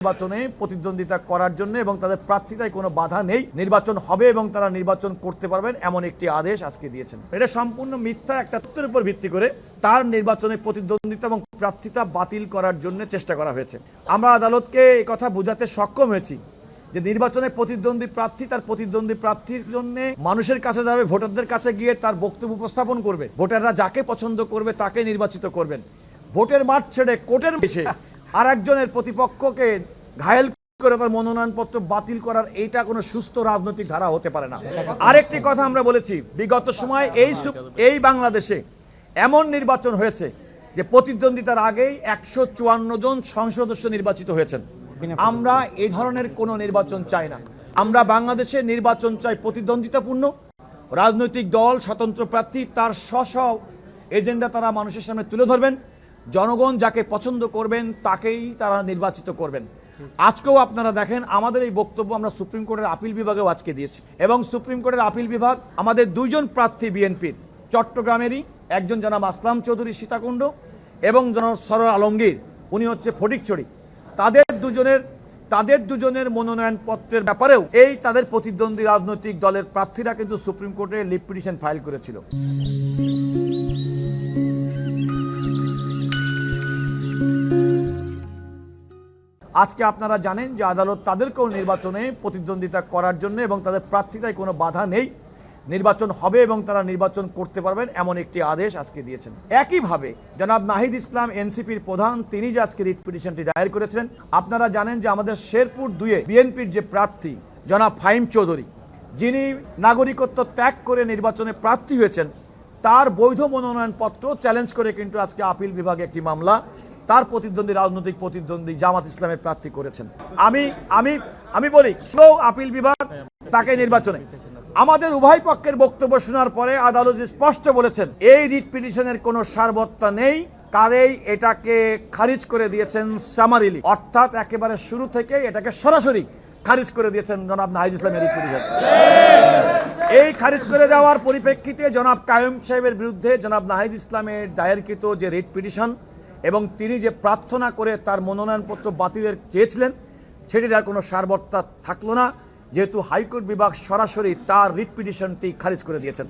নির্বাচনে প্রতিদ্বন্দ্বিতা করার জন্য এবং তাদের প্রার্থিতায় কোনো বাধা নেই, নির্বাচন হবে এবং তারা নির্বাচন করতে পারবেন এমন একটি আদেশ আজকে দিয়েছেন। এটা সম্পূর্ণ মিথ্যা একটা তথ্যের উপর ভিত্তি করে তার নির্বাচনে প্রতিদ্বন্দ্বিতা এবং প্রার্থিতা বাতিল করার জন্য চেষ্টা করা হয়েছে। আমরা আদালতকে এই কথা বোঝাতে সক্ষম হয়েছি যে নির্বাচনে প্রতিদ্বন্দ্বী প্রার্থী তার প্রতিদ্বন্দ্বী প্রার্থীর জন্য মানুষের কাছে যাবে, ভোটারদের কাছে গিয়ে তার বক্তব্য উপস্থাপন করবে, ভোটাররা যাকে পছন্দ করবে তাকে নির্বাচিত করবেন। ভোটের মাঠ ছেড়ে কোর্টের বেশে আর একজনের প্রতিপক্ষকে ঘায়েল করে তার মনোনয়নপত্র বাতিল করার এইটা কোনো সুস্থ রাজনৈতিক ধারা হতে পারে না। আরেকটি কথা আমরা বলেছি, বিগত সময় এই বাংলাদেশে এমন নির্বাচন হয়েছে যে প্রতিদ্বন্দ্বিতার আগেই 154 জন সংসদ সদস্য নির্বাচিত হয়েছেন। আমরা এই ধরনের কোনো নির্বাচন চাই না। আমরা বাংলাদেশে নির্বাচন চাই প্রতিদ্বন্দ্বিতাপূর্ণ, রাজনৈতিক দল স্বতন্ত্র প্রার্থী তার স্ব এজেন্ডা তারা মানুষের সামনে তুলে ধরবেন, জনগণ যাকে পছন্দ করবেন তাকেই তারা নির্বাচিত করবেন। আজকেও আপনারা দেখেন আমাদের এই বক্তব্য আমরা সুপ্রিম কোর্টের আপিল বিভাগেও আজকে দিয়েছি এবং সুপ্রিম কোর্টের আপিল বিভাগ আমাদের দুইজন প্রার্থী বিএনপির চট্টগ্রামেরই, একজন জনাব আসলাম চৌধুরী সীতাকুণ্ড এবং জনাব সরোয়ার আলমগীর উনি হচ্ছে ফটিকছড়ি, তাদের দুজনের মনোনয়নপত্রের ব্যাপারেও এই তাদের প্রতিদ্বন্দ্বী রাজনৈতিক দলের প্রার্থীরা কিন্তু সুপ্রিম কোর্টে লিভ পিটিশন ফাইল করেছিল। আজকে আপনারা জানেন যে আদালত তাদেরকেও নির্বাচনে প্রতিদ্বন্দ্বিতা করার জন্য এবং তাদের প্রার্থিতায় কোনো বাধা নেই, নির্বাচন হবে এবং তারা নির্বাচন করতে পারবেন এমন একটি আদেশ আজকে দিয়েছেন। একইভাবে জনাব নাহিদ ইসলাম এনসিপির প্রধান, তিনি যে আজকে রিট পিটিশনটি দায়ের করেছেন, আপনারা জানেন যে আমাদের শেরপুর 2-এ বিএনপির যে প্রার্থী জনাব ফাহিম চৌধুরী, যিনি নাগরিকত্ব ত্যাগ করে নির্বাচনে প্রার্থী হয়েছেন, তার বৈধ মনোনয়নপত্র চ্যালেঞ্জ করে কিন্তু আজকে আপিল বিভাগে একটি মামলা তার প্রতিদ্বন্দ্বী রাজনৈতিক প্রতিদ্বন্দ্বী জামাত ইসলামের প্রার্থী করেছেন। আমি বলি আপিল বিভাগ তাকে নির্বাচনে, আমাদের উভয় পক্ষের বক্তব্য শোনার পরে আদালত স্পষ্ট বলেছেন এই রিট পিটিশনের কোনো সারবত্তা নেই, কারেই এটাকে খারিজ করে দিয়েছেন সামারিলি, অর্থাৎ একেবারে শুরু থেকে এটাকে সরাসরি খারিজ করে দিয়েছেন জনাব নাহিদ ইসলামের রিট পিটিশন। এই খারিজ করে দেওয়ার পরিপ্রেক্ষিতে জনাব কায়েম সাহেবের বিরুদ্ধে জনাব নাহিদ ইসলামের দায়েরকৃত যে রিট পিটিশন এবং তিনি যে প্রার্থনা করে তার মনোনয়নপত্র বাতিলের চেয়েছিলেন সেটির আর কোনো সারবত্তা থাকলো না, যেহেতু হাইকোর্ট বিভাগ সরাসরি তার রিট পিটিশনটি খারিজ করে দিয়েছেন।